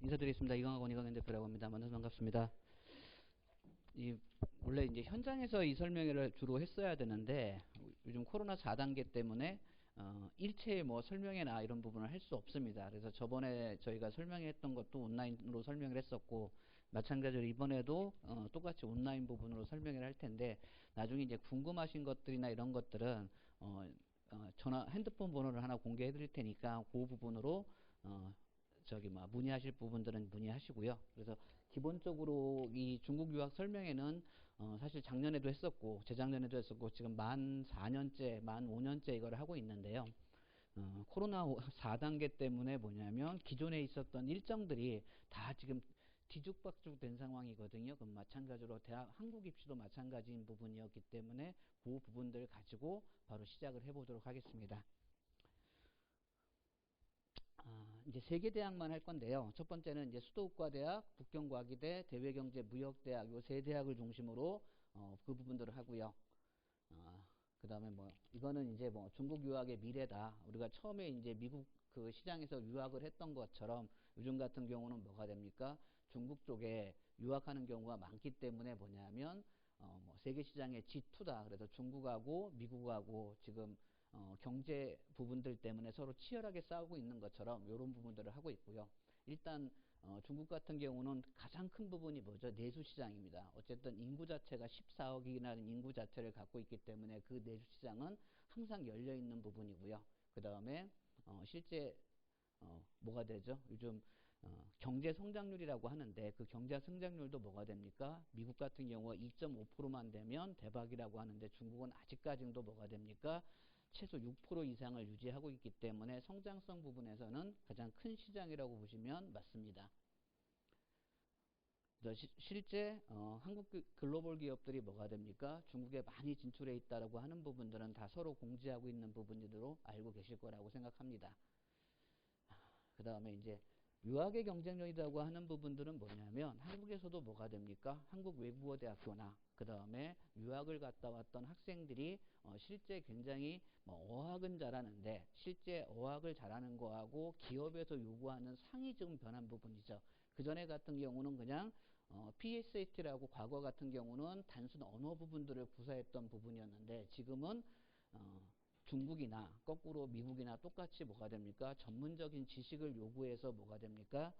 인사드리겠습니다. 이강학원 이강현대표라고 합니다. 만나서 반갑습니다. 원래 이제 현장에서 이 설명회를 주로 했어야 되는데, 요즘 코로나 4단계 때문에, 일체의 뭐 설명회나 이런 부분을 할 수 없습니다. 그래서 저번에 저희가 설명했던 것도 온라인으로 설명을 했었고, 마찬가지로 이번에도, 똑같이 온라인 부분으로 설명을 할 텐데, 나중에 이제 궁금하신 것들이나 이런 것들은, 핸드폰 번호를 하나 공개해 드릴 테니까, 그 부분으로, 문의하실 부분들은 문의하시고요. 그래서 기본적으로 이 중국 유학 설명회는 사실 작년에도 했었고 재작년에도 했었고 지금 만 4년째, 만 5년째 이걸 하고 있는데요. 코로나 4단계 때문에 뭐냐면 기존에 있었던 일정들이 다 지금 뒤죽박죽 된 상황이거든요. 그럼 마찬가지로 대학 한국 입시도 마찬가지인 부분이었기 때문에 그 부분들 가지고 바로 시작을 해보도록 하겠습니다. 이제 세 개 대학만 할 건데요. 첫 번째는 이제 수도국가대학, 북경과기대, 대외경제무역대학 요 세 대학을 중심으로 그 부분들을 하고요. 그 다음에 이거는 이제 중국 유학의 미래다. 우리가 처음에 이제 미국 그 시장에서 유학을 했던 것처럼 요즘 같은 경우는 뭐가 됩니까? 중국 쪽에 유학하는 경우가 많기 때문에 뭐냐면 세계 시장의 G2다. 그래서 중국하고 미국하고 지금 경제 부분들 때문에 서로 치열하게 싸우고 있는 것처럼 이런 부분들을 하고 있고요. 일단 중국 같은 경우는 가장 큰 부분이 뭐죠? 내수 시장입니다. 어쨌든 인구 자체가 14억이라는 인구 자체를 갖고 있기 때문에 그 내수 시장은 항상 열려 있는 부분이고요. 그 다음에 실제 뭐가 되죠? 요즘 경제 성장률이라고 하는데 그 경제 성장률도 뭐가 됩니까? 미국 같은 경우가 2.5%만 되면 대박이라고 하는데 중국은 아직까지도 뭐가 됩니까? 최소 6% 이상을 유지하고 있기 때문에 성장성 부분에서는 가장 큰 시장이라고 보시면 맞습니다. 실제 한국 글로벌 기업들이 뭐가 됩니까? 중국에 많이 진출해 있다라고 하는 부분들은 다 서로 공지하고 있는 부분으로 알고 계실 거라고 생각합니다. 그 다음에 이제 유학의 경쟁력이라고 하는 부분들은 뭐냐면 한국에서도 뭐가 됩니까? 한국 외국어대학교나 그 다음에 유학을 갔다 왔던 학생들이 실제 굉장히 어학은 잘하는데 실제 어학을 잘하는 거하고 기업에서 요구하는 상이 좀 변한 부분이죠. 그 전에 같은 경우는 그냥 PSAT라고 과거 같은 경우는 단순 언어 부분들을 구사했던 부분이었는데 지금은 중국이나 거꾸로 미국이나 똑같이 뭐가 됩니까? 전문적인 지식을 요구해서 뭐가 됩니까?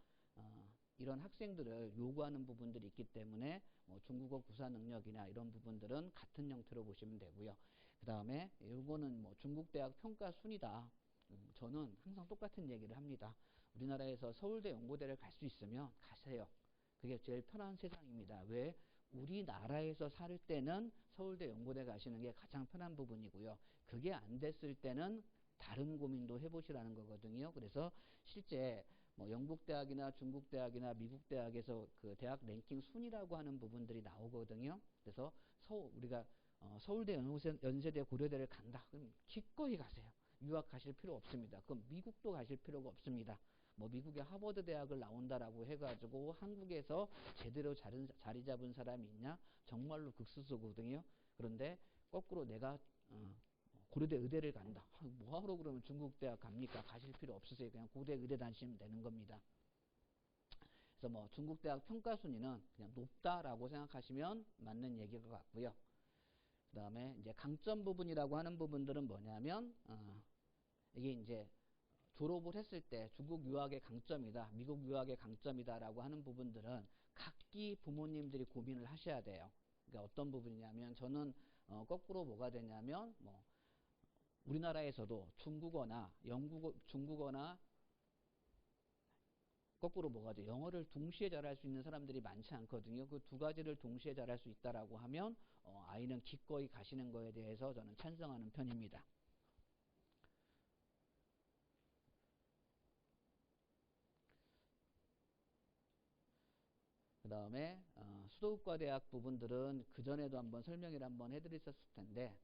이런 학생들을 요구하는 부분들이 있기 때문에 중국어 구사 능력이나 이런 부분들은 같은 형태로 보시면 되고요. 그 다음에 이거는 중국 대학 평가 순이다. 저는 항상 똑같은 얘기를 합니다. 우리나라에서 서울대 연고대를 갈 수 있으면 가세요. 그게 제일 편한 세상입니다. 왜? 우리나라에서 살 때는 서울대 연고대 가시는 게 가장 편한 부분이고요. 그게 안 됐을 때는 다른 고민도 해보시라는 거거든요. 그래서 실제 영국 대학이나 중국 대학이나 미국 대학에서 그 대학 랭킹 순위라고 하는 부분들이 나오거든요. 그래서 우리가 서울대, 연세대, 고려대를 간다. 그럼 기꺼이 가세요. 유학 가실 필요 없습니다. 그럼 미국도 가실 필요가 없습니다. 미국의 하버드 대학을 나온다라고 해가지고 한국에서 제대로 자리 잡은 사람이 있냐? 정말로 극소수거든요. 그런데 거꾸로 내가 고려대 의대를 간다. 뭐하러 그러면 중국 대학 갑니까? 가실 필요 없으세요. 그냥 고대 의대 다니시면 되는 겁니다. 그래서 중국 대학 평가 순위는 그냥 높다라고 생각하시면 맞는 얘기일 것 같고요. 그 다음에 이제 강점 부분이라고 하는 부분들은 뭐냐면 이게 이제 졸업을 했을 때 중국 유학의 강점이다, 미국 유학의 강점이다라고 하는 부분들은 각기 부모님들이 고민을 하셔야 돼요. 그러니까 어떤 부분이냐면 저는 거꾸로 뭐가 되냐면 우리나라에서도 중국어나 거꾸로 뭐가 돼? 영어를 동시에 잘할 수 있는 사람들이 많지 않거든요. 그 두 가지를 동시에 잘할 수 있다라고 하면 아이는 기꺼이 가시는 거에 대해서 저는 찬성하는 편입니다. 그 다음에 수도국가대학 부분들은 그전에도 한번 설명을 한번 해드렸었을 텐데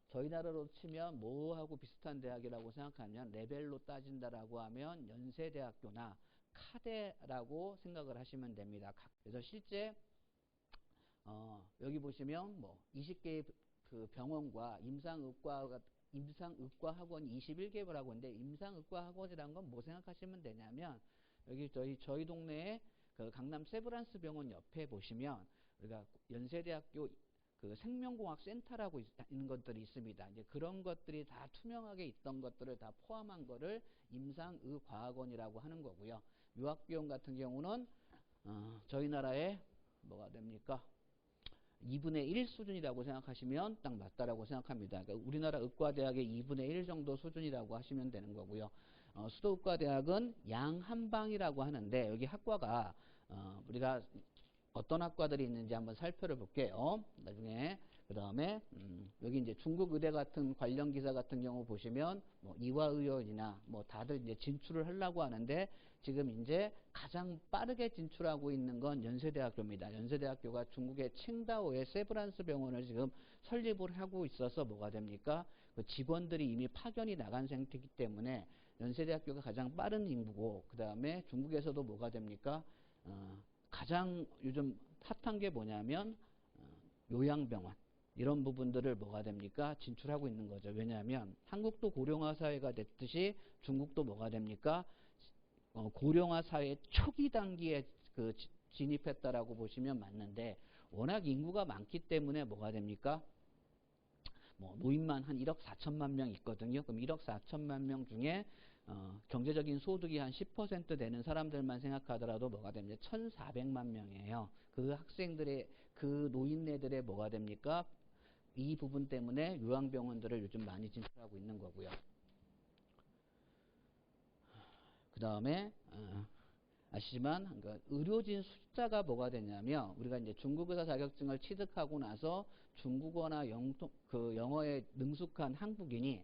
저희 나라로 치면 뭐하고 비슷한 대학이라고 생각하면 레벨로 따진다라고 하면 연세대학교나 카대라고 생각을 하시면 됩니다. 그래서 실제 여기 보시면 20개의 그 병원과 임상의과 학원이 21개라고 하는데 임상의과 학원이라는 건 뭐 생각하시면 되냐면 여기 저희 동네에 그 강남 세브란스 병원 옆에 보시면 우리가 연세대학교 그 생명공학 센터라고 있는 것들이 있습니다. 이제 그런 것들이 다 투명하게 있던 것들을 다 포함한 거를 임상의과학원이라고 하는 거고요. 유학비용 같은 경우는 저희 나라에 뭐가 됩니까? 2분의 1 수준이라고 생각하시면 딱 맞다라고 생각합니다. 그러니까 우리나라 의과대학의 2분의 1 정도 수준이라고 하시면 되는 거고요. 수도의과대학은 양한방이라고 하는데 여기 학과가 우리가 어떤 학과들이 있는지 한번 살펴볼게요. 나중에. 그 다음에 여기 이제 중국 의대 같은 관련 기사 같은 경우 보시면 뭐 이화의원이나 뭐 다들 이제 진출을 하려고 하는데 지금 이제 가장 빠르게 진출하고 있는 건 연세대학교입니다. 연세대학교가 중국의 칭다오의 세브란스 병원을 지금 설립을 하고 있어서 뭐가 됩니까? 그 직원들이 이미 파견이 나간 상태이기 때문에 연세대학교가 가장 빠른 인구고 그 다음에 중국에서도 뭐가 됩니까? 가장 요즘 핫한 게 뭐냐면 요양병원 이런 부분들을 뭐가 됩니까? 진출하고 있는 거죠. 왜냐하면 한국도 고령화 사회가 됐듯이 중국도 뭐가 됩니까? 고령화 사회 초기 단계에 그 진입했다라고 보시면 맞는데 워낙 인구가 많기 때문에 뭐가 됩니까? 뭐 노인만 한 1억 4천만 명 있거든요. 그럼 1억 4천만 명 중에 경제적인 소득이 한 10% 되는 사람들만 생각하더라도 뭐가 됩니까? 1,400만 명이에요. 그 학생들의 그 노인네들의 뭐가 됩니까? 이 부분 때문에 요양병원들을 요즘 많이 진출하고 있는 거고요. 그 다음에 아시지만 그러니까 의료진 숫자가 뭐가 되냐면 우리가 이제 중국 의사 자격증을 취득하고 나서 중국어나 영어에 능숙한 한국인이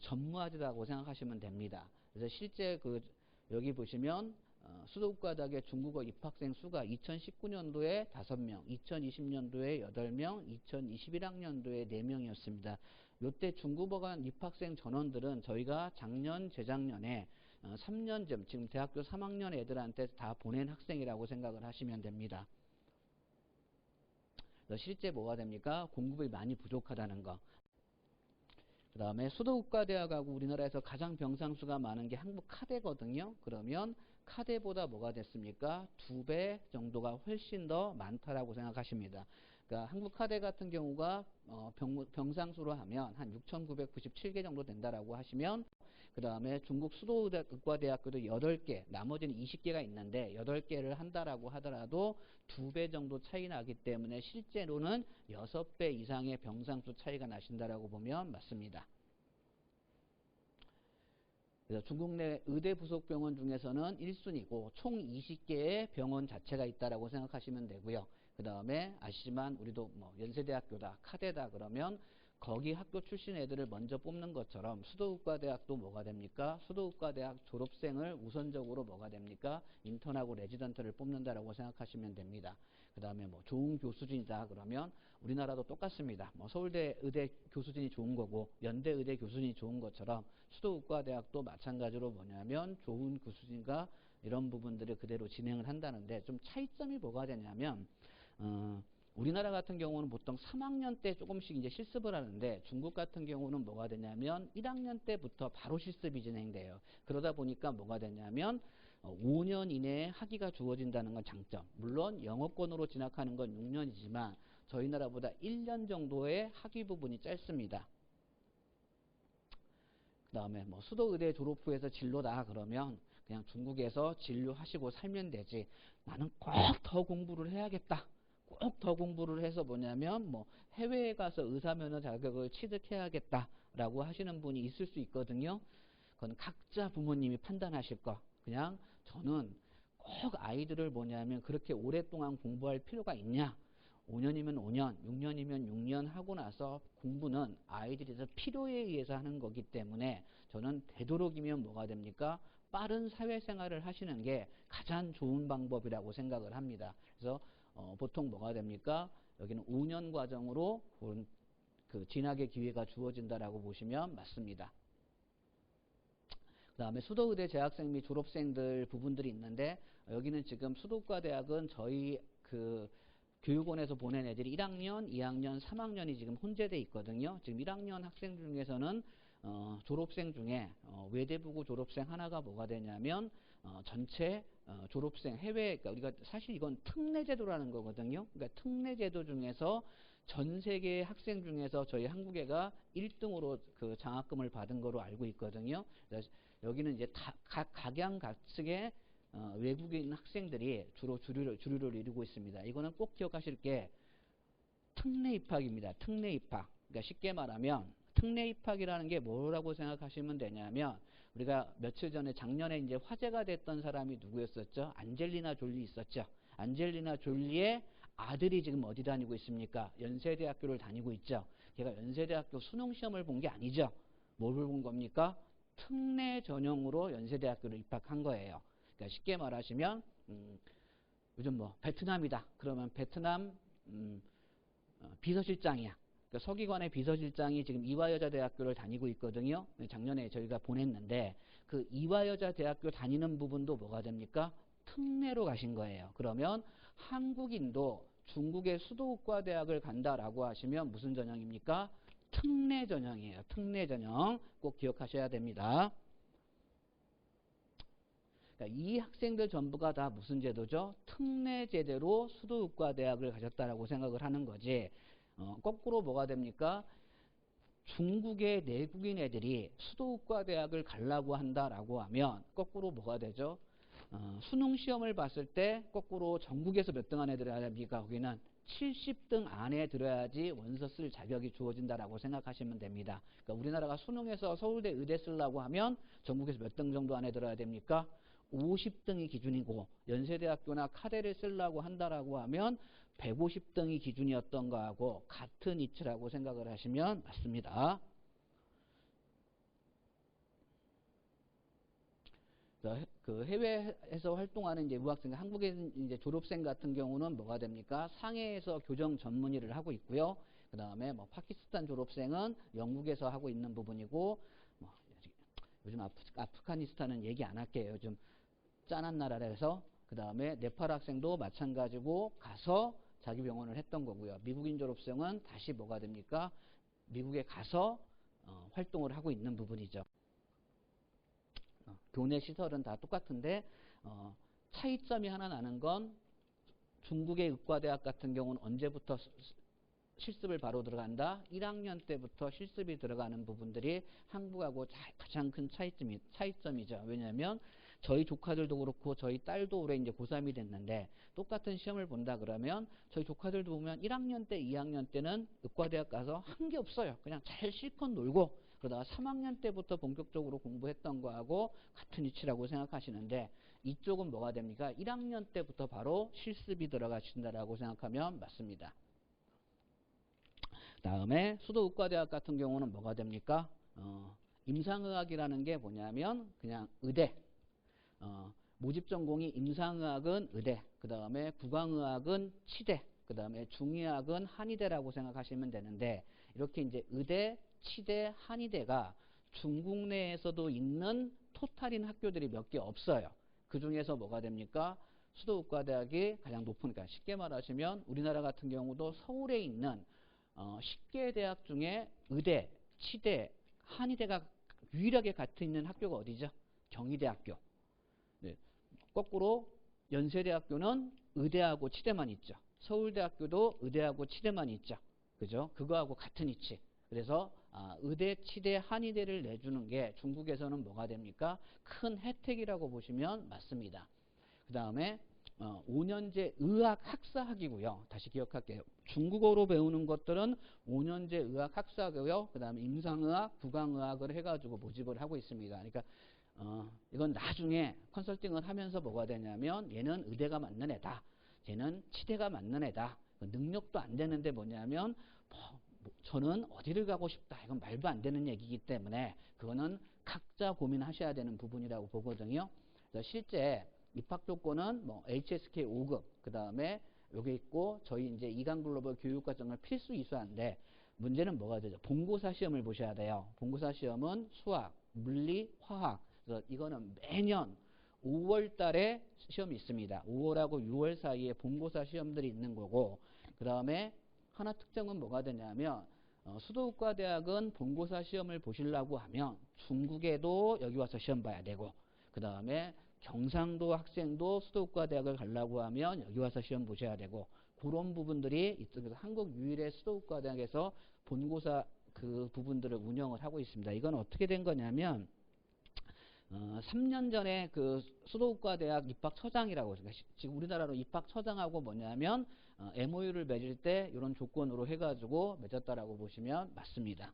전무하다고 생각하시면 됩니다. 그래서 실제 여기 보시면 수도국가대학의 중국어 입학생 수가 2019년도에 5명, 2020년도에 8명, 2021학년도에 4명이었습니다. 이때 중국어관 입학생 전원들은 저희가 작년, 재작년에 3년쯤 지금 대학교 3학년 애들한테 다 보낸 학생이라고 생각을 하시면 됩니다. 실제 뭐가 됩니까? 공급이 많이 부족하다는 거. 그 다음에 수도국가대학하고 우리나라에서 가장 병상수가 많은 게 한국 카대거든요. 그러면 카대보다 뭐가 됐습니까? 2배 정도가 훨씬 더 많다라고 생각하십니다. 그러니까 한국 카대 같은 경우가 병상수로 하면 한 6,997개 정도 된다라고 하시면 그 다음에 중국 수도의과대학교도 8개, 나머지는 20개가 있는데 8개를 한다라고 하더라도 2배 정도 차이 나기 때문에 실제로는 6배 이상의 병상수 차이가 나신다라고 보면 맞습니다. 그래서 중국 내 의대 부속 병원 중에서는 1순위고 총 20개의 병원 자체가 있다라고 생각하시면 되고요. 그 다음에 아시지만 우리도 뭐 연세대학교다, 카대다 그러면 거기 학교 출신 애들을 먼저 뽑는 것처럼 수도국가대학도 뭐가 됩니까? 수도국가대학 졸업생을 우선적으로 뭐가 됩니까? 인턴하고 레지던트를 뽑는다라고 생각하시면 됩니다. 그 다음에 뭐 좋은 교수진이다 그러면 우리나라도 똑같습니다. 뭐 서울대 의대 교수진이 좋은 거고 연대 의대 교수진이 좋은 것처럼 수도국가대학도 마찬가지로 뭐냐면 좋은 교수진과 이런 부분들을 그대로 진행을 한다는데 좀 차이점이 뭐가 되냐면 우리나라 같은 경우는 보통 3학년 때 조금씩 이제 실습을 하는데 중국 같은 경우는 뭐가 되냐면 1학년 때부터 바로 실습이 진행돼요. 그러다 보니까 뭐가 되냐면 5년 이내에 학위가 주어진다는 건 장점. 물론 영어권으로 진학하는 건 6년이지만 저희 나라보다 1년 정도의 학위 부분이 짧습니다. 그 다음에 뭐 수도의대 졸업 후에서 진로다 그러면 그냥 중국에서 진료하시고 살면 되지. 나는 꼭 더 공부를 해야겠다. 꼭 더 공부를 해서 뭐냐면 뭐 해외에 가서 의사면허 자격을 취득해야겠다라고 하시는 분이 있을 수 있거든요. 그건 각자 부모님이 판단하실 거. 그냥 저는 꼭 아이들을 뭐냐면 그렇게 오랫동안 공부할 필요가 있냐. 5년이면 5년, 6년이면 6년 하고 나서 공부는 아이들이 필요에 의해서 하는 거기 때문에 저는 되도록이면 뭐가 됩니까? 빠른 사회생활을 하시는 게 가장 좋은 방법이라고 생각을 합니다. 그래서 보통 뭐가 됩니까? 여기는 5년 과정으로 그 진학의 기회가 주어진다라고 보시면 맞습니다. 그 다음에 수도의대 재학생 및 졸업생들 부분들이 있는데 여기는 지금 수도과대학은 저희 교육원에서 보낸 애들이 1학년, 2학년, 3학년이 지금 혼재돼 있거든요. 지금 1학년 학생 중에서는 졸업생 중에 외대부고 졸업생 하나가 뭐가 되냐면 전체 졸업생 해외, 그러니까 우리가 사실 이건 특례제도라는 거거든요. 그러니까 특례제도 중에서 전 세계 학생 중에서 저희 한국애가 1등으로 그 장학금을 받은 거로 알고 있거든요. 그래서 여기는 이제 각양각층의 외국인 학생들이 주로 주류를 이루고 있습니다. 이거는 꼭 기억하실 게 특례 입학입니다. 특례 입학. 그러니까 쉽게 말하면 특례 입학이라는 게 뭐라고 생각하시면 되냐면 우리가 며칠 전에 작년에 이제 화제가 됐던 사람이 누구였었죠? 안젤리나 졸리 있었죠. 안젤리나 졸리의 아들이 지금 어디 다니고 있습니까? 연세대학교를 다니고 있죠. 걔가 연세대학교 수능 시험을 본 게 아니죠. 뭘 본 겁니까? 특례 전형으로 연세대학교를 입학한 거예요. 그러니까 쉽게 말하시면 요즘 뭐 베트남이다. 그러면 베트남 비서실장이야. 그러니까 서기관의 비서실장이 지금 이화여자대학교를 다니고 있거든요. 작년에 저희가 보냈는데 그 이화여자대학교 다니는 부분도 뭐가 됩니까? 특례로 가신 거예요. 그러면 한국인도 중국의 수도국과대학을 간다라고 하시면 무슨 전형입니까? 특례 전형이에요. 특례 전형 꼭 기억하셔야 됩니다. 그러니까 이 학생들 전부가 다 무슨 제도죠? 특례 제대로 수도국과대학을 가셨다라고 생각을 하는 거지. 거꾸로 뭐가 됩니까? 중국의 내국인 애들이 수도국과대학을 가려고 한다라고 하면 거꾸로 뭐가 되죠? 수능 시험을 봤을 때 거꾸로 전국에서 몇 등 안에 들어야 됩니까? 거기는 70등 안에 들어야지 원서 쓸 자격이 주어진다라고 생각하시면 됩니다. 그러니까 우리나라가 수능에서 서울대 의대 쓰려고 하면 전국에서 몇 등 정도 안에 들어야 됩니까? 50등이 기준이고 연세대학교나 카대를 쓰려고 한다라고 하면 150등이 기준이었던 거하고 같은 이치라고 생각을 하시면 맞습니다. 그 해외에서 활동하는 이제 유학생, 한국에 이제 졸업생 같은 경우는 뭐가 됩니까? 상해에서 교정 전문의를 하고 있고요. 그 다음에 뭐 파키스탄 졸업생은 영국에서 하고 있는 부분이고, 뭐 요즘 아프가니스탄은 얘기 안 할게요. 요즘 짠한 나라라서. 그 다음에 네팔 학생도 마찬가지고 가서 자기 병원을 했던 거고요. 미국인 졸업생은 다시 뭐가 됩니까? 미국에 가서 활동을 하고 있는 부분이죠. 교내 시설은 다 똑같은데 차이점이 하나 나는 건 중국의 의과대학 같은 경우는 언제부터 실습을 바로 들어간다? 1학년 때부터 실습이 들어가는 부분들이 한국하고 가장 큰 차이점이죠. 왜냐하면 저희 조카들도 그렇고 저희 딸도 올해 이제 고3이 됐는데 똑같은 시험을 본다 그러면 저희 조카들도 보면 1학년 때, 2학년 때는 의과대학 가서 한 게 없어요. 그냥 잘 실컷 놀고 그러다가 3학년 때부터 본격적으로 공부했던 거하고 같은 위치라고 생각하시는데 이쪽은 뭐가 됩니까? 1학년 때부터 바로 실습이 들어가신다라고 생각하면 맞습니다. 다음에 수도의과대학 같은 경우는 뭐가 됩니까? 임상의학이라는 게 뭐냐면 그냥 의대. 모집 전공이 임상의학은 의대, 그 다음에 국왕의학은 치대, 그 다음에 중의학은 한의대라고 생각하시면 되는데 이렇게 이제 의대, 치대, 한의대가 중국 내에서도 있는 토탈인 학교들이 몇 개 없어요. 그 중에서 뭐가 됩니까? 수도의과대학이 가장 높으니까 쉽게 말하시면 우리나라 같은 경우도 서울에 있는 10개 대학 중에 의대, 치대, 한의대가 유일하게 같이 있는 학교가 어디죠? 경희대학교. 네. 거꾸로 연세대학교는 의대하고 치대만 있죠. 서울대학교도 의대하고 치대만 있죠. 그죠? 그거하고 같은 위치. 그래서 의대, 치대, 한의대를 내주는 게 중국에서는 뭐가 됩니까? 큰 혜택이라고 보시면 맞습니다. 그 다음에 5년제 의학 학사학이고요. 다시 기억할게요. 중국어로 배우는 것들은 5년제 의학 학사고요. 그 다음에 임상의학, 국왕의학을 해가지고 모집을 하고 있습니다. 그러니까 이건 나중에 컨설팅을 하면서 뭐가 되냐면 얘는 의대가 맞는 애다. 쟤는 치대가 맞는 애다. 능력도 안 되는데 뭐냐면 저는 어디를 가고 싶다. 이건 말도 안 되는 얘기이기 때문에 그거는 각자 고민하셔야 되는 부분이라고 보거든요. 그래서 실제 입학 조건은 뭐 HSK 5급, 그 다음에 여기 있고 저희 이제 이강 글로벌 교육과정을 필수 이수한데 문제는 뭐가 되죠? 본고사 시험을 보셔야 돼요. 본고사 시험은 수학, 물리, 화학. 그래서 이거는 매년 5월 달에 시험이 있습니다. 5월하고 6월 사이에 본고사 시험들이 있는 거고 그 다음에 하나 특징은 뭐가 되냐면 수도국가대학은 본고사 시험을 보시려고 하면 중국에도 여기 와서 시험 봐야 되고 그 다음에 경상도 학생도 수도국가대학을 가려고 하면 여기 와서 시험 보셔야 되고, 그런 부분들이 이쪽에서 한국 유일의 수도국가대학에서 본고사 그 부분들을 운영을 하고 있습니다. 이건 어떻게 된 거냐면 3년 전에 그 수도국가대학 입학처장이라고, 지금 우리나라로 입학처장하고 뭐냐면 MOU를 맺을 때 이런 조건으로 해가지고 맺었다라고 보시면 맞습니다.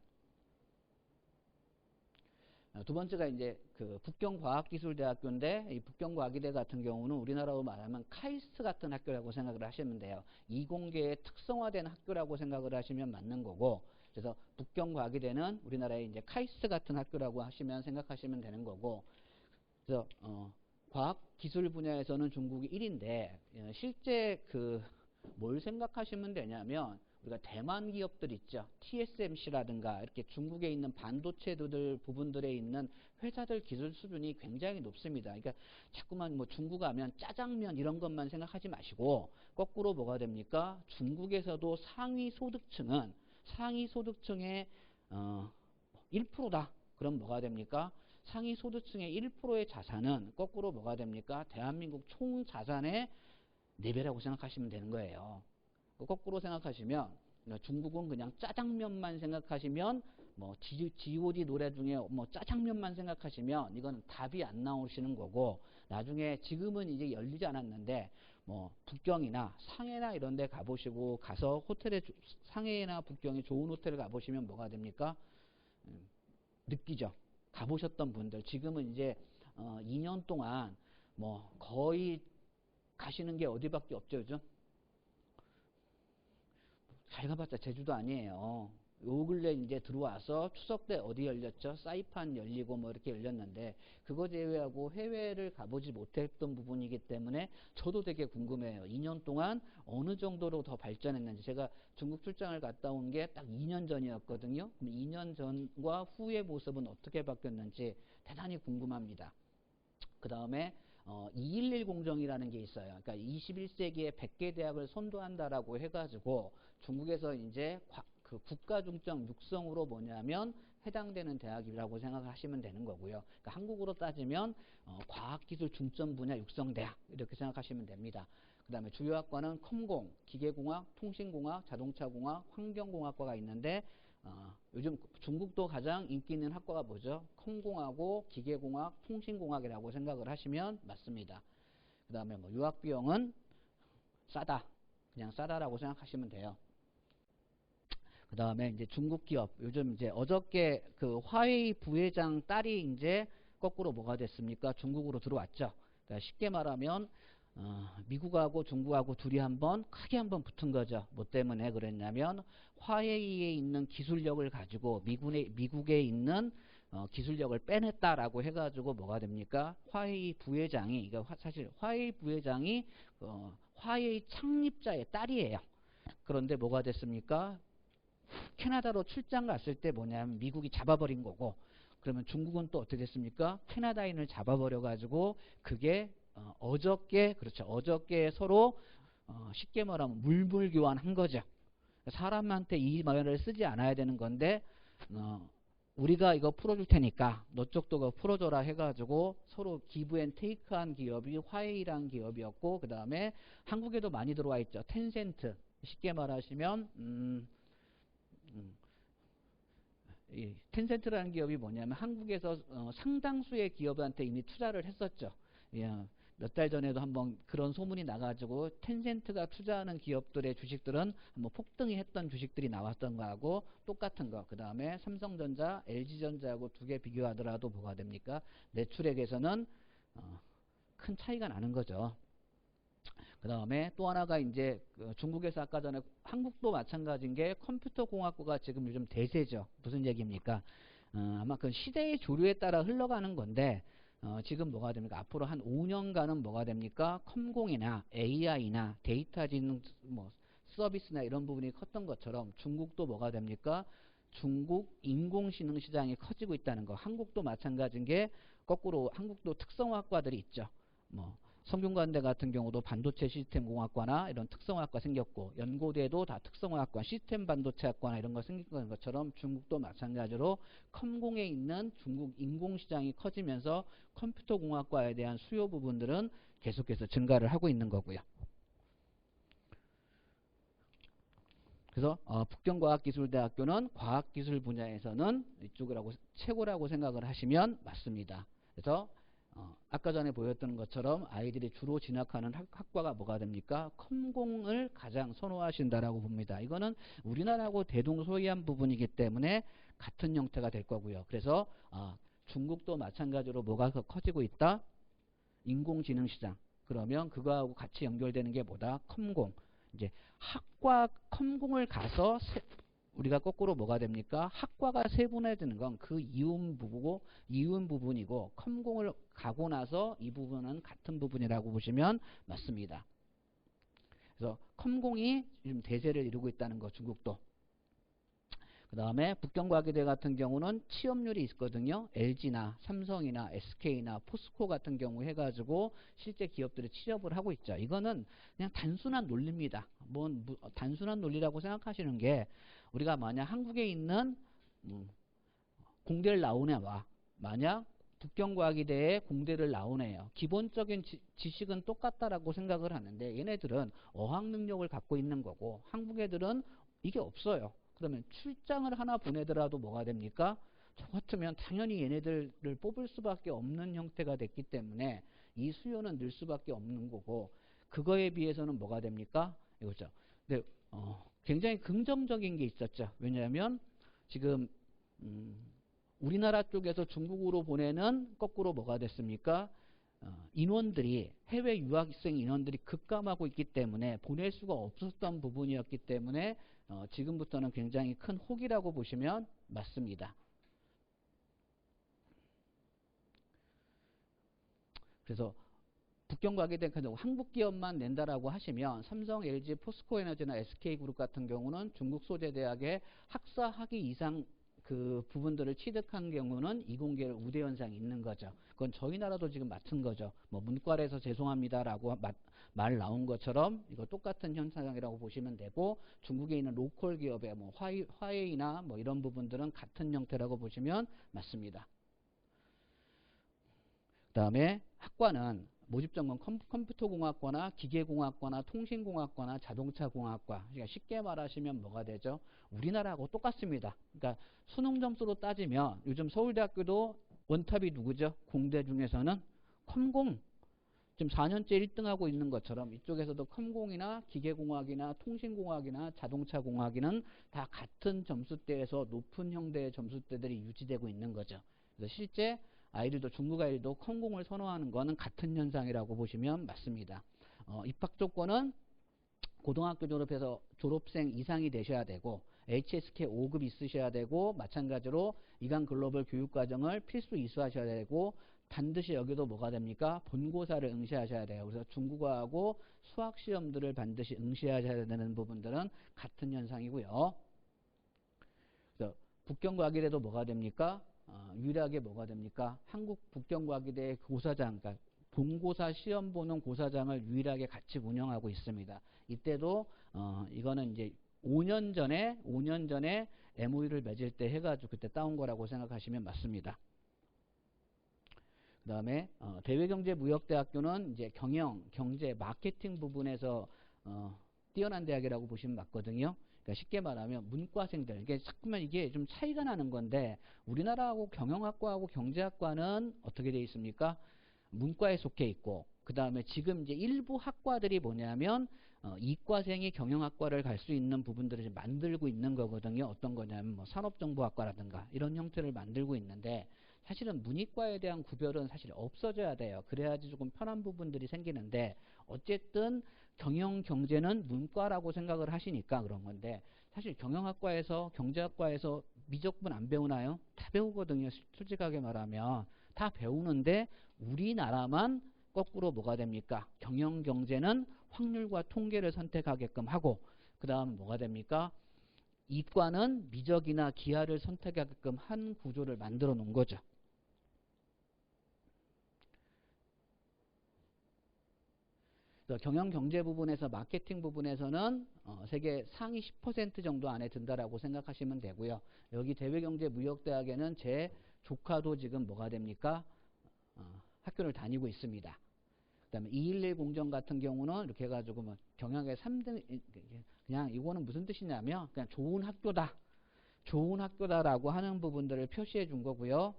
두 번째가 이제 그 북경과학기술대학교인데, 이 북경과학기대 같은 경우는 우리나라로 말하면 카이스트 같은 학교라고 생각을 하시면 돼요. 이공계의 특성화된 학교라고 생각을 하시면 맞는 거고, 그래서 북경과학기대는 우리나라의 이제 카이스트 같은 학교라고 하시면 생각하시면 되는 거고, 그래서 과학기술 분야에서는 중국이 1인데 실제 그 뭘 생각하시면 되냐면, 우리가 대만 기업들 있죠. TSMC라든가 이렇게 중국에 있는 반도체들 부분들에 있는 회사들 기술 수준이 굉장히 높습니다. 그러니까 자꾸만 뭐 중국 가면 짜장면 이런 것만 생각하지 마시고, 거꾸로 뭐가 됩니까? 중국에서도 상위 소득층의 1%다. 그럼 뭐가 됩니까? 상위 소득층의 1%의 자산은 거꾸로 뭐가 됩니까? 대한민국 총 자산의 4배라고 생각하시면 되는 거예요. 거꾸로 생각하시면, 중국은 그냥 짜장면만 생각하시면, 뭐 G.O.D 노래 중에 뭐 짜장면만 생각하시면 이건 답이 안 나오시는 거고, 나중에 지금은 이제 열리지 않았는데 뭐 북경이나 상해나 이런 데 가보시고, 가서 호텔에 상해나 북경에 좋은 호텔을 가보시면 뭐가 됩니까? 느끼죠. 가보셨던 분들 지금은 이제 2년 동안 뭐 거의 가시는 게 어디밖에 없죠, 요즘? 잘 가봤자 제주도 아니에요. 요 근래 이제 들어와서 추석 때 어디 열렸죠? 사이판 열리고 뭐 이렇게 열렸는데, 그거 제외하고 해외를 가보지 못했던 부분이기 때문에 저도 되게 궁금해요. 2년 동안 어느 정도로 더 발전했는지. 제가 중국 출장을 갔다 온 게 딱 2년 전이었거든요. 그럼 2년 전과 후의 모습은 어떻게 바뀌었는지 대단히 궁금합니다. 그 다음에 211 공정이라는 게 있어요. 그러니까 21세기에 100개 대학을 선도한다라고 해가지고 중국에서 이제 그 국가 중점 육성으로 뭐냐면 해당되는 대학이라고 생각하시면 되는 거고요. 그러니까 한국으로 따지면 과학기술 중점 분야 육성대학 이렇게 생각하시면 됩니다. 그 다음에 주요 학과는 컴공, 기계공학, 통신공학, 자동차공학, 환경공학과가 있는데 요즘 중국도 가장 인기 있는 학과가 뭐죠? 컴공하고 기계공학, 통신공학이라고 생각을 하시면 맞습니다. 그 다음에 뭐 유학비용은 싸다. 그냥 싸다라고 생각하시면 돼요. 그 다음에 이제 중국 기업, 요즘 이제 어저께 그 화웨이 부회장 딸이 이제 거꾸로 뭐가 됐습니까? 중국으로 들어왔죠. 그러니까 쉽게 말하면 미국하고 중국하고 둘이 한번 크게 한번 붙은 거죠. 뭐 때문에 그랬냐면 화웨이에 있는 기술력을 가지고 미국에 있는 기술력을 빼냈다라고 해가지고 뭐가 됩니까? 화웨이 부회장이, 그러니까 사실 화웨이 부회장이 화웨이 창립자의 딸이에요. 그런데 뭐가 됐습니까? 캐나다로 출장 갔을 때 뭐냐면 미국이 잡아버린 거고, 그러면 중국은 또 어떻게 됐습니까? 캐나다인을 잡아버려 가지고 그게 어저께 서로 쉽게 말하면 물물 교환한 거죠. 사람한테 이 말을 쓰지 않아야 되는 건데 우리가 이거 풀어줄 테니까 너 쪽도 그거 풀어줘라 해가지고 서로 기브 앤 테이크한 기업이 화웨이라는 기업이었고, 그 다음에 한국에도 많이 들어와 있죠. 텐센트. 쉽게 말하시면 이 텐센트라는 기업이 뭐냐면 한국에서 상당수의 기업한테 이미 투자를 했었죠. 예, 몇 달 전에도 한번 그런 소문이 나가지고 텐센트가 투자하는 기업들의 주식들은 한번 폭등이 했던 주식들이 나왔던 거하고 똑같은 거. 그 다음에 삼성전자, LG전자하고 두 개 비교하더라도 뭐가 됩니까? 매출액에서는 큰 차이가 나는 거죠. 그 다음에 또 하나가 이제 중국에서 아까 전에 한국도 마찬가지인 게 컴퓨터 공학부가 지금 요즘 대세죠. 무슨 얘기입니까? 아마 그 시대의 조류에 따라 흘러가는 건데 지금 뭐가 됩니까? 앞으로 한 5년간은 뭐가 됩니까? 컴공이나 AI나 데이터지능 뭐 서비스나 이런 부분이 컸던 것처럼 중국도 뭐가 됩니까? 중국 인공지능 시장이 커지고 있다는 거. 한국도 마찬가지인 게 거꾸로 한국도 특성화학과들이 있죠. 뭐 성균관대 같은 경우도 반도체 시스템 공학과나 이런 특성화학과 생겼고, 연고대도 다 특성화학과, 시스템 반도체학과나 이런 거 생긴 것처럼 중국도 마찬가지로 컴공에 있는 중국 인공시장이 커지면서 컴퓨터 공학과에 대한 수요 부분들은 계속해서 증가를 하고 있는 거고요. 그래서 북경과학기술대학교는 과학기술 분야에서는 이쪽이라고 최고라고 생각을 하시면 맞습니다. 그래서 아까 전에 보였던 것처럼 아이들이 주로 진학하는 학과가 뭐가 됩니까? 컴공을 가장 선호하신다라고 봅니다. 이거는 우리나라하고 대동소이한 부분이기 때문에 같은 형태가 될 거고요. 그래서 중국도 마찬가지로 뭐가 커지고 있다? 인공지능 시장. 그러면 그거하고 같이 연결되는 게 뭐다? 컴공. 이제 학과 컴공을 가서 우리가 거꾸로 뭐가 됩니까? 학과가 세분화되는 건 그 이윤 부분이고, 컴공을 가고 나서 이 부분은 같은 부분이라고 보시면 맞습니다. 그래서 컴공이 지금 대세를 이루고 있다는 거, 중국도. 그 다음에 북경과기대 같은 경우는 취업률이 있거든요. LG나 삼성이나 SK나 포스코 같은 경우 해가지고 실제 기업들이 취업을 하고 있죠. 이거는 그냥 단순한 논리입니다. 단순한 논리라고 생각하시는 게, 우리가 만약 한국에 있는 공대를 나온 애와 만약 북경과기대에 공대를 나온 애예요. 기본적인 지식은 똑같다라고 생각을 하는데, 얘네들은 어학 능력을 갖고 있는 거고 한국 애들은 이게 없어요. 그러면 출장을 하나 보내더라도 뭐가 됩니까? 저 같으면 당연히 얘네들을 뽑을 수밖에 없는 형태가 됐기 때문에 이 수요는 늘 수밖에 없는 거고, 그거에 비해서는 뭐가 됩니까? 이거죠. 근데 굉장히 긍정적인 게 있었죠. 왜냐하면 지금 우리나라 쪽에서 중국으로 보내는 거꾸로 뭐가 됐습니까? 인원들이, 해외 유학생 인원들이 급감하고 있기 때문에 보낼 수가 없었던 부분이었기 때문에 지금부터는 굉장히 큰 혹이라고 보시면 맞습니다. 그래서 북경과기대 한국 기업만 낸다라고 하시면 삼성, LG, 포스코에너지나 SK그룹 같은 경우는 중국 소재 대학의 학사 학위 이상 그 부분들을 취득한 경우는 이공계열 우대 현상이 있는 거죠. 그건 저희 나라도 지금 맡은 거죠. 뭐 문과에서 죄송합니다라고 말 나온 것처럼 이거 똑같은 현상이라고 보시면 되고, 중국에 있는 로컬 기업의 뭐 화웨이나 뭐 이런 부분들은 같은 형태라고 보시면 맞습니다. 그 다음에 학과는 모집 전공 컴퓨터공학과나 기계공학과나 통신공학과나 자동차공학과. 그러니까 쉽게 말하시면 뭐가 되죠? 우리나라하고 똑같습니다. 그러니까 수능 점수로 따지면 요즘 서울대학교도 원탑이 누구죠? 공대 중에서는 컴공. 지금 4년째 1등하고 있는 것처럼 이쪽에서도 컴공이나 기계공학이나 통신공학이나 자동차공학이는 다 같은 점수대에서 높은 형대의 점수대들이 유지되고 있는 거죠. 그래서 실제 아이들도, 중국 아이들도 컴공을 선호하는 거는 같은 현상이라고 보시면 맞습니다. 입학 조건은 고등학교 졸업해서 졸업생 이상이 되셔야 되고, HSK 5급 있으셔야 되고, 마찬가지로 이강 글로벌 교육과정을 필수 이수하셔야 되고, 반드시 여기도 뭐가 됩니까? 본고사를 응시하셔야 돼요. 그래서 중국어하고 수학 시험들을 반드시 응시하셔야 되는 부분들은 같은 현상이고요. 그래서 북경과기대도 뭐가 됩니까? 유일하게 뭐가 됩니까? 한국 북경과기대 고사장, 그러니까 본고사 시험 보는 고사장을 유일하게 같이 운영하고 있습니다. 이때도 이거는 이제 5년 전에 MOU를 맺을 때 해가지고 그때 따온 거라고 생각하시면 맞습니다. 그 다음에 대외경제무역대학교는 이제 경영, 경제, 마케팅 부분에서 뛰어난 대학이라고 보시면 맞거든요. 그러니까 쉽게 말하면 문과생들, 이게 자꾸만 이게 좀 차이가 나는 건데, 우리나라하고 경영학과하고 경제학과는 어떻게 되어 있습니까? 문과에 속해 있고, 그 다음에 지금 이제 일부 학과들이 뭐냐면 이과생이 경영학과를 갈 수 있는 부분들을 이제 만들고 있는 거거든요. 어떤 거냐면 뭐 산업정보학과라든가 이런 형태를 만들고 있는데, 사실은 문이과에 대한 구별은 사실 없어져야 돼요. 그래야지 조금 편한 부분들이 생기는데, 어쨌든 경영 경제는 문과라고 생각을 하시니까 그런 건데, 사실 경영학과에서 경제학과에서 미적분 안 배우나요? 다 배우거든요. 솔직하게 말하면 다 배우는데, 우리나라만 거꾸로 뭐가 됩니까? 경영 경제는 확률과 통계를 선택하게끔 하고, 그 다음 뭐가 됩니까? 이과는 미적이나 기하를 선택하게끔 한 구조를 만들어 놓은 거죠. 경영 경제 부분에서 마케팅 부분에서는 세계 상위 10% 정도 안에 든다라고 생각하시면 되고요. 여기 대외경제무역대학에는 제 조카도 지금 뭐가 됩니까? 학교를 다니고 있습니다. 그다음에 211 공정 같은 경우는 이렇게 해가지고 뭐 경영의 3등, 그냥 이거는 무슨 뜻이냐면 그냥 좋은 학교다. 좋은 학교다라고 하는 부분들을 표시해 준 거고요.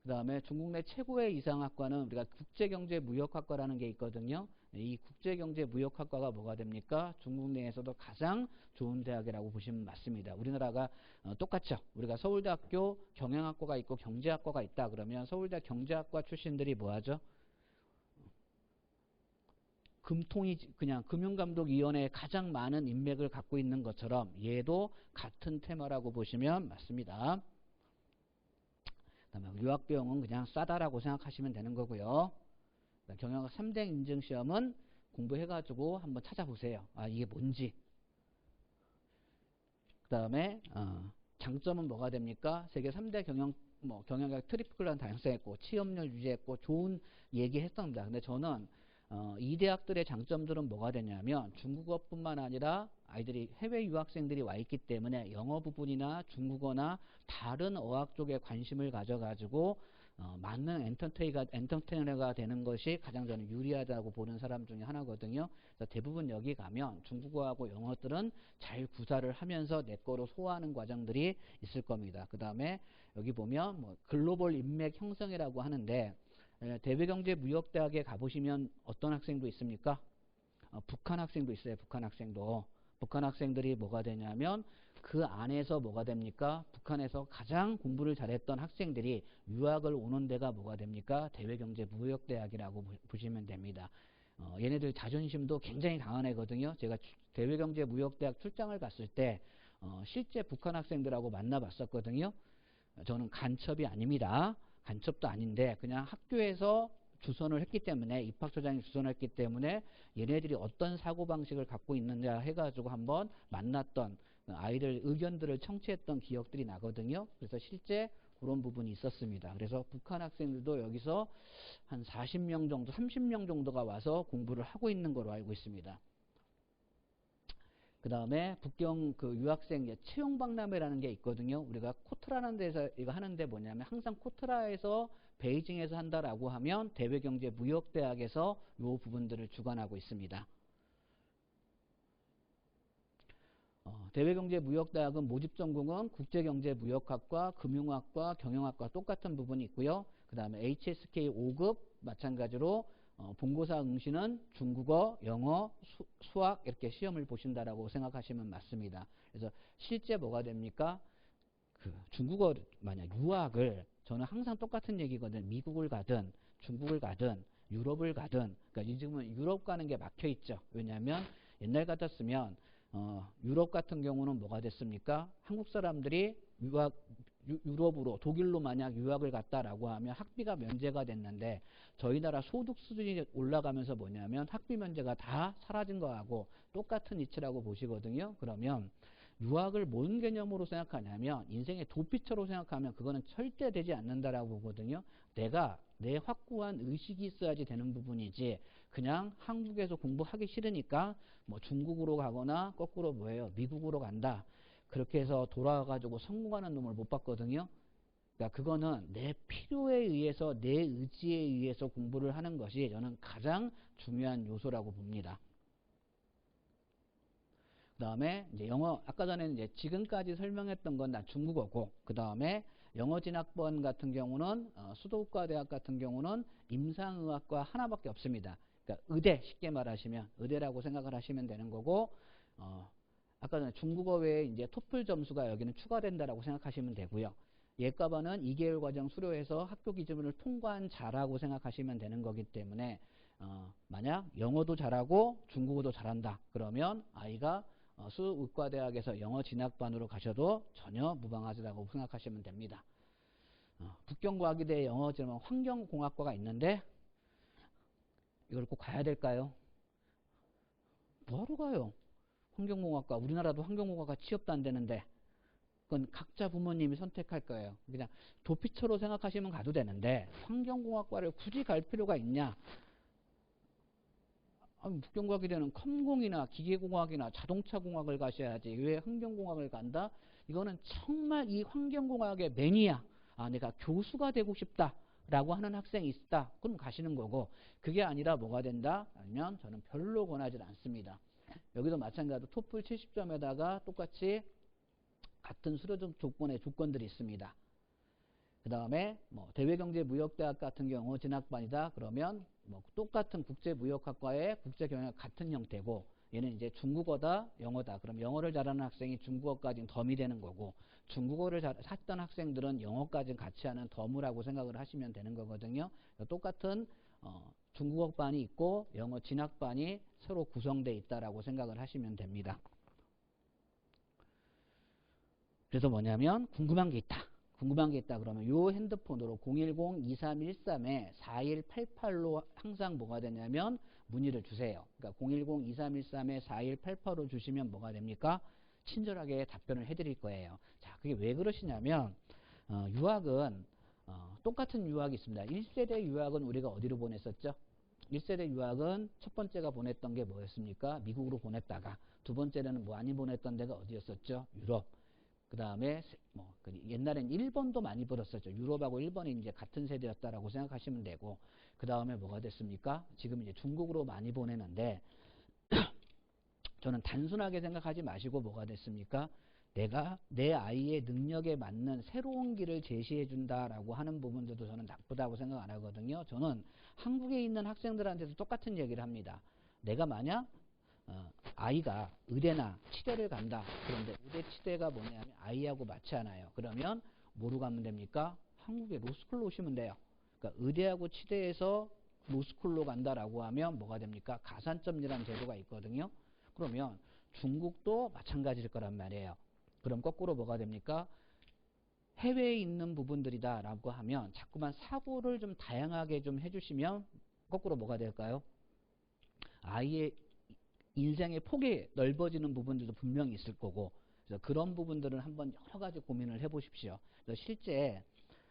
그 다음에 중국 내 최고의 이상학과는 우리가 국제경제무역학과라는 게 있거든요. 이 국제경제무역학과가 뭐가 됩니까? 중국 내에서도 가장 좋은 대학이라고 보시면 맞습니다. 우리나라가 똑같죠. 우리가 서울대학교 경영학과가 있고 경제학과가 있다 그러면 서울대 경제학과 출신들이 뭐하죠? 금통위, 그냥 금융감독위원회에 가장 많은 인맥을 갖고 있는 것처럼 얘도 같은 테마라고 보시면 맞습니다. 그다음에 유학비용은 그냥 싸다라고 생각하시면 되는 거고요. 경영학 3대 인증시험은 공부해가지고 한번 찾아보세요. 아, 이게 뭔지. 그 다음에 장점은 뭐가 됩니까? 세계 3대 경영학 트리플 달성했고 취업률 유지했고 좋은 얘기했습니다. 근데 저는 이 대학들의 장점들은 뭐가 되냐면 중국어뿐만 아니라 아이들이 해외 유학생들이 와 있기 때문에 영어 부분이나 중국어나 다른 어학 쪽에 관심을 가져가지고 맞는 엔터테이너가 되는 것이 가장 저는 유리하다고 보는 사람 중에 하나거든요. 그래서 대부분 여기 가면 중국어하고 영어들은 잘 구사를 하면서 내 거로 소화하는 과정들이 있을 겁니다. 그 다음에 여기 보면 뭐 글로벌 인맥 형성이라고 하는데 대외경제무역대학에 가보시면 어떤 학생도 있습니까? 북한 학생도 있어요. 북한 학생도. 북한 학생들이 뭐가 되냐면 그 안에서 뭐가 됩니까? 북한에서 가장 공부를 잘했던 학생들이 유학을 오는 데가 뭐가 됩니까? 대외경제무역대학이라고 보시면 됩니다. 얘네들 자존심도 굉장히 강한 애거든요. 제가 대외경제무역대학 출장을 갔을 때 실제 북한 학생들하고 만나봤었거든요. 저는 간첩이 아닙니다. 간첩도 아닌데 그냥 학교에서 주선을 했기 때문에 입학처장이 주선을 했기 때문에 얘네들이 어떤 사고방식을 갖고 있느냐 해가지고 한번 만났던 아이들 의견들을 청취했던 기억들이 나거든요. 그래서 실제 그런 부분이 있었습니다. 그래서 북한 학생들도 여기서 한 40명 정도 30명 정도가 와서 공부를 하고 있는 걸로 알고 있습니다. 그 다음에 북경 그 유학생 채용박람회라는 게 있거든요. 우리가 코트라는 데서 이거 하는데 뭐냐면 항상 코트라에서 베이징에서 한다라고 하면 대외경제무역대학에서 요 부분들을 주관하고 있습니다. 대외경제무역대학은 모집 전공은 국제경제무역학과, 금융학과, 경영학과 똑같은 부분이 있고요. 그 다음에 HSK 5급 마찬가지로 본고사 응시는 중국어, 영어, 수학 이렇게 시험을 보신다라고 생각하시면 맞습니다. 그래서 실제 뭐가 됩니까? 그 중국어 만약 유학을 저는 항상 똑같은 얘기거든요. 미국을 가든 중국을 가든 유럽을 가든 그러니까 요즘은 유럽 가는 게 막혀 있죠. 왜냐하면 옛날 같았으면 유럽 같은 경우는 뭐가 됐습니까? 한국 사람들이 유럽으로 독일로 만약 유학을 갔다라고 하면 학비가 면제가 됐는데 저희 나라 소득 수준이 올라가면서 뭐냐면 학비 면제가 다 사라진 거하고 똑같은 이치라고 보시거든요. 그러면 유학을 뭔 개념으로 생각하냐면 인생의 도피처로 생각하면 그거는 절대 되지 않는다라고 보거든요. 내가 내 확고한 의식이 있어야지 되는 부분이지 그냥 한국에서 공부하기 싫으니까 뭐 중국으로 가거나 거꾸로 뭐예요? 미국으로 간다. 그렇게 해서 돌아와가지고 성공하는 놈을 못 봤거든요. 그러니까 그거는 내 필요에 의해서 내 의지에 의해서 공부를 하는 것이 저는 가장 중요한 요소라고 봅니다. 그 다음에 이제 영어 아까 전에 이제 지금까지 설명했던 건 다 중국어고 그 다음에 영어 진학번 같은 경우는 수도국가대학 같은 경우는 임상의학과 하나밖에 없습니다. 그러니까 의대 쉽게 말하시면 의대라고 생각을 하시면 되는 거고 아까 전에 중국어 외에 이제 토플 점수가 여기는 추가된다라고 생각하시면 되고요. 예과반은 2개월 과정 수료해서 학교 기준을 통과한 자라고 생각하시면 되는 거기 때문에 만약 영어도 잘하고 중국어도 잘한다 그러면 아이가 수의과대학에서 영어 진학반으로 가셔도 전혀 무방하다고 생각하시면 됩니다. 북경과학의대 영어 진학 환경공학과가 있는데 이걸 꼭 가야 될까요? 뭐하러 가요? 환경공학과 우리나라도 환경공학과 취업도 안 되는데 그건 각자 부모님이 선택할 거예요. 그냥 도피처로 생각하시면 가도 되는데 환경공학과를 굳이 갈 필요가 있냐? 북경과기대는 컴공이나 기계공학이나 자동차공학을 가셔야지 왜 환경공학을 간다? 이거는 정말 이 환경공학의 매니아, 내가 교수가 되고 싶다 라고 하는 학생이 있다. 그럼 가시는 거고, 그게 아니라 뭐가 된다? 아니면 저는 별로 권하지 않습니다. 여기도 마찬가지로 토플 70점에다가 똑같이 같은 수료적 조건의 조건들이 있습니다. 그 다음에 뭐 대외경제무역대학 같은 경우 진학반이다 그러면 뭐 똑같은 국제무역학과의 국제경영 같은 형태고, 얘는 이제 중국어다 영어다 그럼 영어를 잘하는 학생이 중국어까지는 덤이 되는 거고, 중국어를 했던 학생들은 영어까지는 같이 하는 덤이라고 생각을 하시면 되는 거거든요. 똑같은 중국어반이 있고 영어 진학반이 서로 구성되어 있다라고 생각을 하시면 됩니다. 그래서 뭐냐면 궁금한 게 있다 그러면 요 핸드폰으로 010-2313-4188로 항상 뭐가 되냐면 문의를 주세요. 그러니까 010-2313-4188로 주시면 뭐가 됩니까? 친절하게 답변을 해드릴 거예요. 자, 그게 왜 그러시냐면 유학은 똑같은 유학이 있습니다. 1세대 유학은 우리가 어디로 보냈었죠? 1세대 유학은 첫 번째가 보냈던 게 뭐였습니까? 미국으로 보냈다가 두 번째는 많이 보냈던 데가 어디였었죠? 유럽. 그 다음에 옛날엔 일본도 많이 보냈었죠. 유럽하고 일본이 이제 같은 세대였다라고 생각하시면 되고, 그 다음에 뭐가 됐습니까? 지금 이제 중국으로 많이 보내는데 저는 단순하게 생각하지 마시고 뭐가 됐습니까? 내가 내 아이의 능력에 맞는 새로운 길을 제시해 준다라고 하는 부분들도 저는 나쁘다고 생각 안 하거든요. 저는 한국에 있는 학생들한테도 똑같은 얘기를 합니다. 내가 만약 아이가 의대나 치대를 간다. 그런데 의대 치대가 뭐냐면 아이하고 맞지 않아요. 그러면 뭐로 가면 됩니까? 한국의 로스쿨로 오시면 돼요. 그러니까 의대하고 치대에서 로스쿨로 간다라고 하면 뭐가 됩니까? 가산점이라는 제도가 있거든요. 그러면 중국도 마찬가지일 거란 말이에요. 그럼 거꾸로 뭐가 됩니까? 해외에 있는 부분들이다 라고 하면 자꾸만 사고를 좀 다양하게 좀 해주시면 거꾸로 뭐가 될까요? 아이의 인생의 폭이 넓어지는 부분들도 분명히 있을 거고, 그래서 그런 부분들은 한번 여러 가지 고민을 해보십시오. 그래서 실제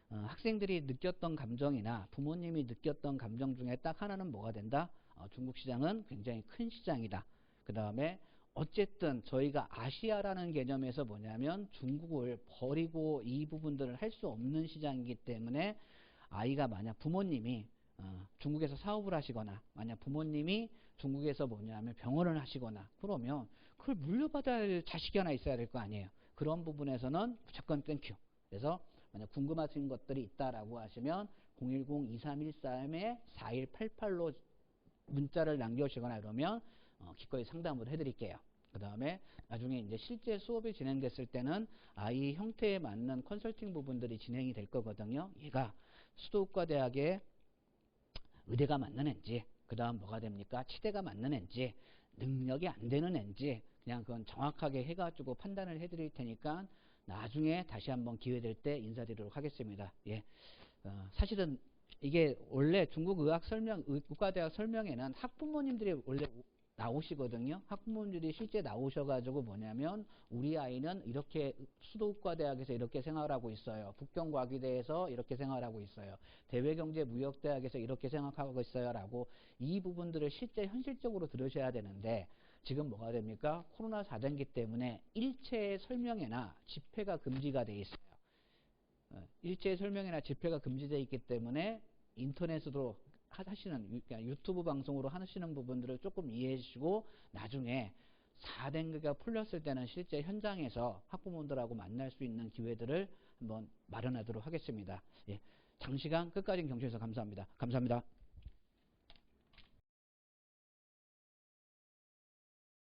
학생들이 느꼈던 감정이나 부모님이 느꼈던 감정 중에 딱 하나는 뭐가 된다? 중국 시장은 굉장히 큰 시장이다. 그 다음에 어쨌든 저희가 아시아라는 개념에서 뭐냐면 중국을 버리고 이 부분들을 할 수 없는 시장이기 때문에 아이가 만약 부모님이 중국에서 사업을 하시거나 만약 부모님이 중국에서 뭐냐면 병원을 하시거나 그러면 그걸 물려받아야 할 자식이 하나 있어야 될 거 아니에요. 그런 부분에서는 무조건 땡큐. 그래서 만약 궁금하신 것들이 있다라고 하시면 010-2313-4188로 문자를 남겨주시거나 이러면 기꺼이 상담을 해드릴게요. 그 다음에 나중에 이제 실제 수업이 진행됐을 때는 아이 형태에 맞는 컨설팅 부분들이 진행이 될 거거든요. 얘가 수도국가대학의 의대가 맞는 앤지, 그 다음 뭐가 됩니까? 치대가 맞는 앤지, 능력이 안 되는 앤지, 그냥 그건 정확하게 해가지고 판단을 해드릴 테니까 나중에 다시 한번 기회 될 때 인사드리도록 하겠습니다. 예. 사실은 이게 원래 중국 국가대학 설명에는 학부모님들이 원래 나오시거든요. 학부모님들이 실제 나오셔가지고 뭐냐면 우리 아이는 이렇게 수도국가대학에서 이렇게 생활하고 있어요. 북경과기대에서 이렇게 생활하고 있어요. 대외경제무역대학에서 이렇게 생각하고 있어요. 라고 이 부분들을 실제 현실적으로 들으셔야 되는데 지금 뭐가 됩니까? 코로나 4단계 때문에 일체 설명회나 집회가 금지가 돼 있어요. 일체 설명회나 집회가 금지되어 있기 때문에 인터넷으로 하시는 그러니까 유튜브 방송으로 하시는 부분들을 조금 이해해 주시고 나중에 4단계가 풀렸을 때는 실제 현장에서 학부모들하고 만날 수 있는 기회들을 한번 마련하도록 하겠습니다. 예, 장시간 끝까지 경청해주셔서 감사합니다. 감사합니다.